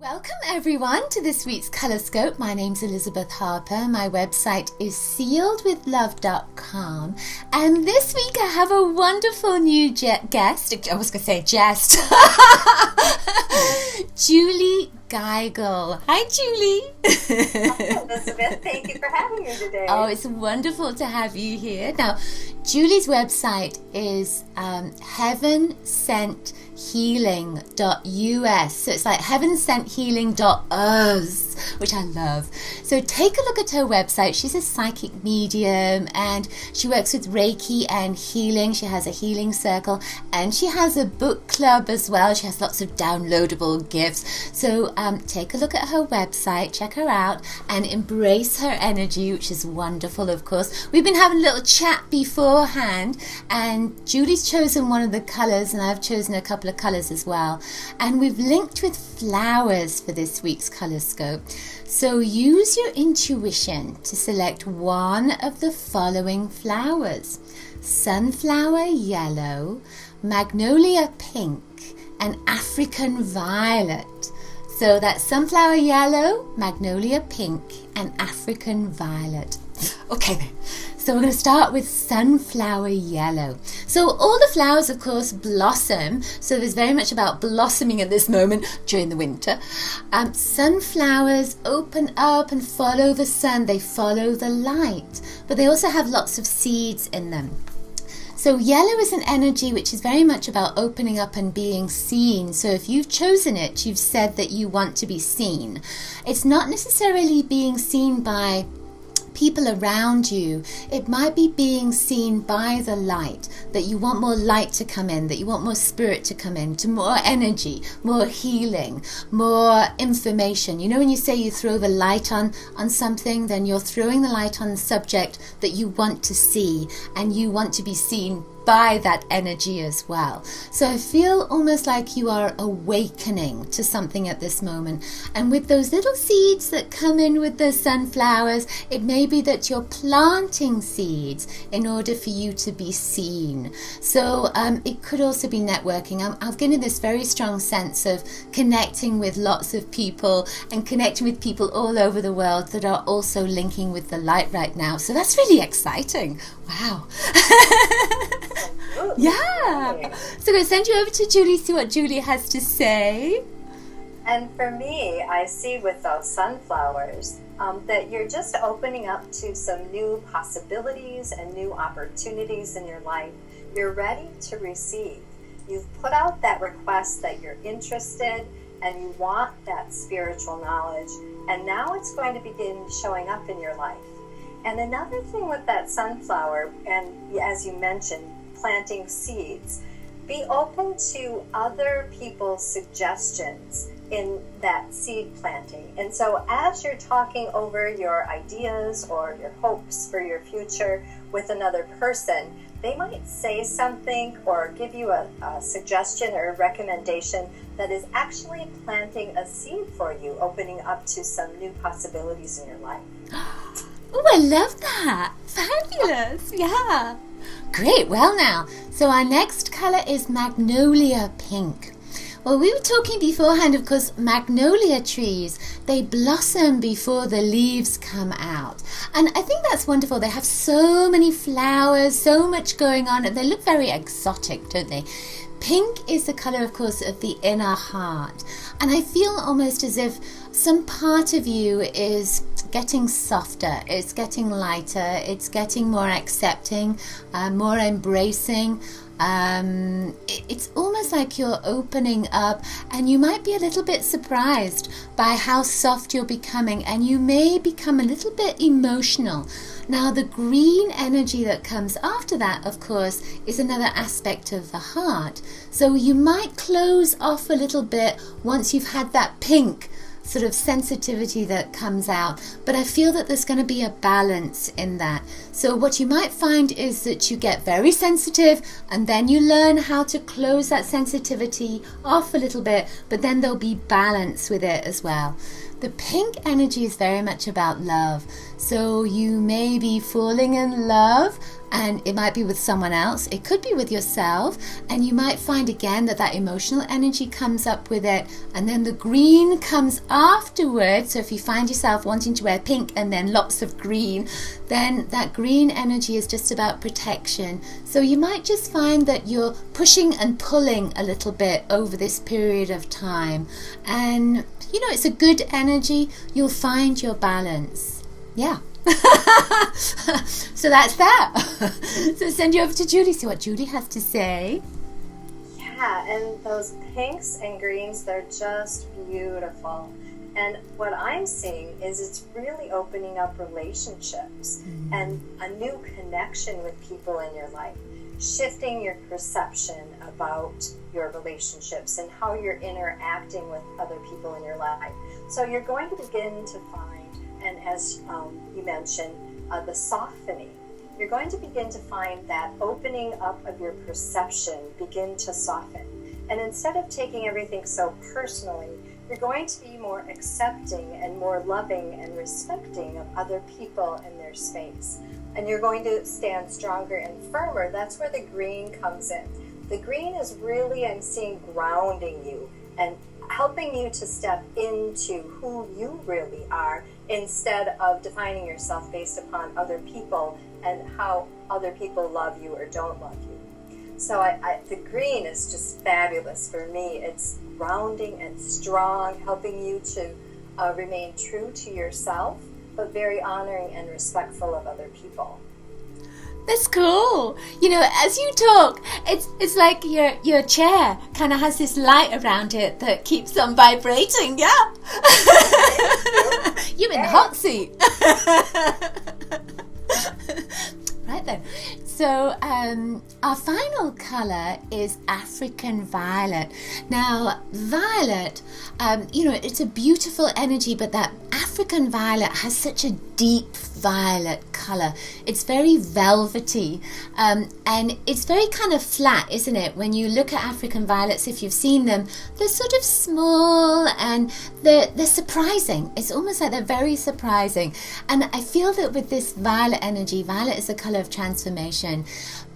Welcome everyone to this week's Colorscope. My name's Elizabeth Harper. My website is sealedwithlove.com, and this week I have a wonderful new guest. I was going to say jest. Julie Geigle. Hi, Julie. Hi, Elizabeth. Thank you for having me today. Oh, it's wonderful to have you here. Now, Julie's website is heavensenthealing.us. So it's like heavensenthealing.us, which I love. So take a look at her website. She's a psychic medium and she works with Reiki and healing. She has a healing circle and she has a book club as well. She has lots of downloadable gifts. So take a look at her website, check her out, and embrace her energy, which is wonderful, of course. We've been having a little chat beforehand, and Julie's chosen one of the colours, and I've chosen a couple of colours as well. And we've linked with flowers for this week's Colorscope. So use your intuition to select one of the following flowers: sunflower yellow, magnolia pink, and African violet. So that's sunflower yellow, magnolia pink, and African violet. Okay then, so we're going to start with sunflower yellow. So all the flowers, of course, blossom. So there's very much about blossoming at this moment during the winter. Sunflowers open up and follow the sun. They follow the light, but they also have lots of seeds in them. So yellow is an energy which is very much about opening up and being seen. So if you've chosen it, you've said that you want to be seen. It's not necessarily being seen by people around you. It might be being seen by the light, that you want more light to come in, that you want more spirit to come in, to more energy, more healing, more information. You know, when you say you throw the light on something, then you're throwing the light on the subject that you want to see, and you want to be seen by that energy as well. So I feel almost like you are awakening to something at this moment. And with those little seeds that come in with the sunflowers, it may be that you're planting seeds in order for you to be seen. So it could also be networking. I'm getting this very strong sense of connecting with lots of people and connecting with people all over the world that are also linking with the light right now. So that's really exciting. Wow. Yeah. So I'm going to send you over to Julie, see what Julie has to say. And for me, I see with those sunflowers that you're just opening up to some new possibilities and new opportunities in your life. You're ready to receive. You've put out that request that you're interested and you want that spiritual knowledge, and now it's going to begin showing up in your life. And another thing with that sunflower, and as you mentioned, planting seeds, be open to other people's suggestions in that seed planting. And so as you're talking over your ideas or your hopes for your future with another person, they might say something or give you a suggestion or a recommendation that is actually planting a seed for you, opening up to some new possibilities in your life. Oh, I love that. Fabulous. Yeah. Great. Well now, so our next color is Magnolia Pink. Well, we were talking beforehand, of course, magnolia trees, they blossom before the leaves come out. And I think that's wonderful. They have so many flowers, so much going on, and they look very exotic, don't they? Pink is the color, of course, of the inner heart. And I feel almost as if some part of you is getting softer, it's getting lighter, it's getting more accepting, more embracing. It's almost like you're opening up, and you might be a little bit surprised by how soft you're becoming, and you may become a little bit emotional. Now, the green energy that comes after that, of course, is another aspect of the heart. So you might close off a little bit once you've had that pink sort of sensitivity that comes out, but I feel that there's going to be a balance in that. So what you might find is that you get very sensitive, and then you learn how to close that sensitivity off a little bit, but then there'll be balance with it as well. The pink energy is very much about love. So you may be falling in love and it might be with someone else, it could be with yourself, and you might find again that emotional energy comes up with it, and then the green comes afterwards. So if you find yourself wanting to wear pink and then lots of green, then that green energy is just about protection. So you might just find that you're pushing and pulling a little bit over this period of time, and it's a good energy. You'll find your balance. Yeah. So that's that. So send you over to Julie, see what Julie has to say. Yeah, and those pinks and greens, they're just beautiful. And what I'm seeing is it's really opening up relationships and a new connection with people in your life, shifting your perception about your relationships and how you're interacting with other people in your life. So you're going to begin to find, and as you mentioned, the softening. You're going to begin to find that opening up of your perception begin to soften. And instead of taking everything so personally, you're going to be more accepting and more loving and respecting of other people in their space. And you're going to stand stronger and firmer. That's where the green comes in. The green is really, I'm seeing, grounding you and helping you to step into who you really are, instead of defining yourself based upon other people and how other people love you or don't love you. So the green is just fabulous for me. It's grounding and strong, helping you to remain true to yourself, but very honoring and respectful of other people. That's cool. As you talk, it's like your chair kind of has this light around it that keeps on vibrating. Yeah. You're in the hot seat. Right then. So our final color is African violet. Now, violet, it's a beautiful energy, but that African violet has such a deep violet color. It's very velvety, and it's very kind of flat, isn't it? When you look at African violets, if you've seen them, they're sort of small and they're surprising. It's almost like they're very surprising. And I feel that with this violet energy, violet is a color of transformation.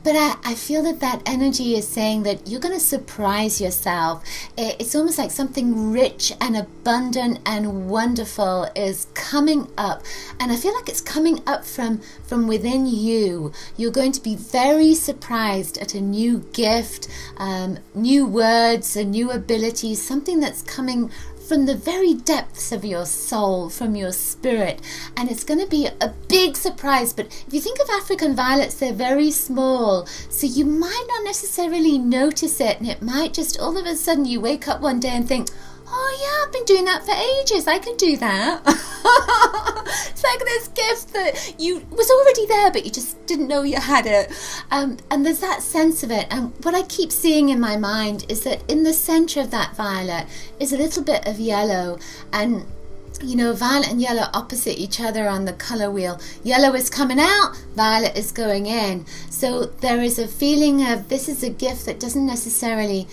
But I feel that energy is saying that you're going to surprise yourself. It's almost like something rich and abundant and wonderful is coming up. And I feel like it's coming up from within you. You're going to be very surprised at a new gift, new words, and new abilities, something that's coming from the very depths of your soul, from your spirit, and it's going to be a big surprise. But if you think of African violets, they're very small, so you might not necessarily notice it, and it might just all of a sudden you wake up one day and think, oh yeah, I've been doing that for ages, I can do that. It's like this gift that was already there, but you just didn't know you had it. And there's that sense of it. And what I keep seeing in my mind is that in the center of that violet is a little bit of yellow. And violet and yellow opposite each other on the color wheel. Yellow is coming out, violet is going in. So there is a feeling of this is a gift that doesn't necessarily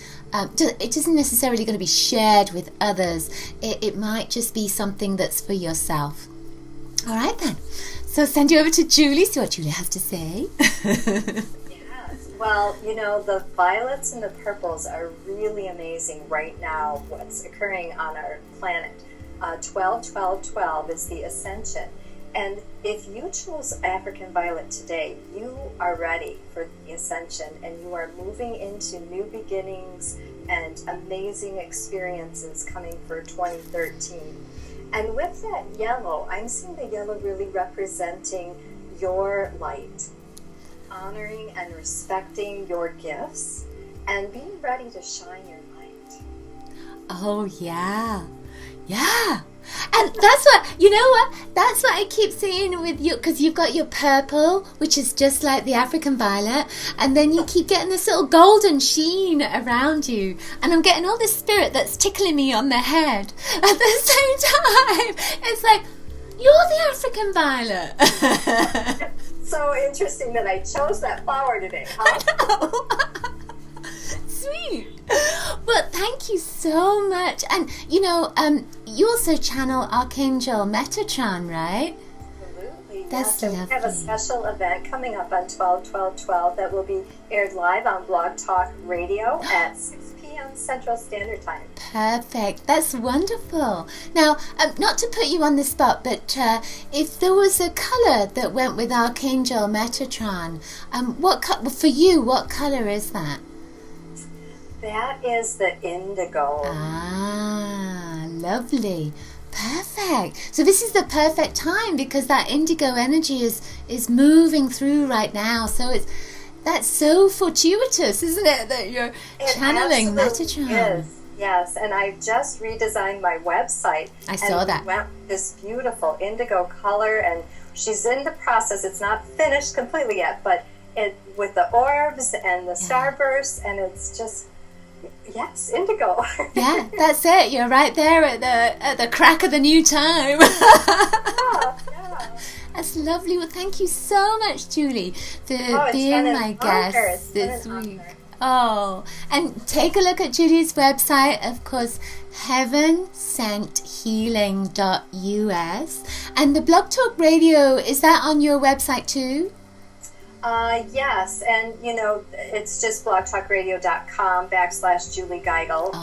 it isn't necessarily going to be shared with others. It might just be something that's for yourself. All right then. So send you over to Julie, see what Julie has to say. Yes. Well, the violets and the purples are really amazing right now, what's occurring on our planet. 12-12-12 is the ascension. And if you choose African violet today, you are ready for the ascension and you are moving into new beginnings and amazing experiences coming for 2013. And with that yellow, I'm seeing the yellow really representing your light, honoring and respecting your gifts and being ready to shine your light. Oh, yeah. Yeah. And that's that's what I keep seeing with you, because you've got your purple, which is just like the African violet, and then you keep getting this little golden sheen around you, and I'm getting all this spirit that's tickling me on the head at the same time. It's like, you're the African violet. So interesting that I chose that flower today, huh? I know. Sweet. Well, thank you so much. And you also channel Archangel Metatron, right? Absolutely. That's so lovely. we have a special event coming up on 12/12/12 that will be aired live on Blog Talk Radio at 6 p.m. Central Standard Time. Perfect. That's wonderful. Now, not to put you on the spot, but if there was a color that went with Archangel Metatron, for you, what color is that? That is the indigo. Ah, lovely. Perfect. So this is the perfect time because that indigo energy is moving through right now. So that's so fortuitous, isn't it, that you're channeling Metatron? Is. Yes, and I just redesigned my website. I saw that. Went with this beautiful indigo color, and she's in the process. It's not finished completely yet, but with the orbs and the starbursts, and it's just, yes, indigo. Yeah, that's it. You're right there at the crack of the new time. Yeah. That's lovely. Well, thank you so much, Julie, for being my guest this week. Oh, and take a look at Julie's website, of course, heavensenthealing.us. And the Blog Talk Radio, is that on your website too? Yes, and it's just blogtalkradio.com/Julie Geigle,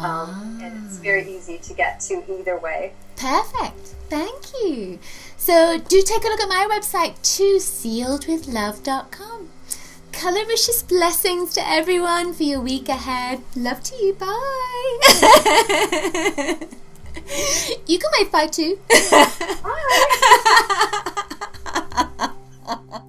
and it's very easy to get to either way. Perfect. Thank you. So do take a look at my website too, sealedwithlove.com. Coloricious blessings to everyone for your week ahead. Love to you. Bye. You can wave bye too. Bye.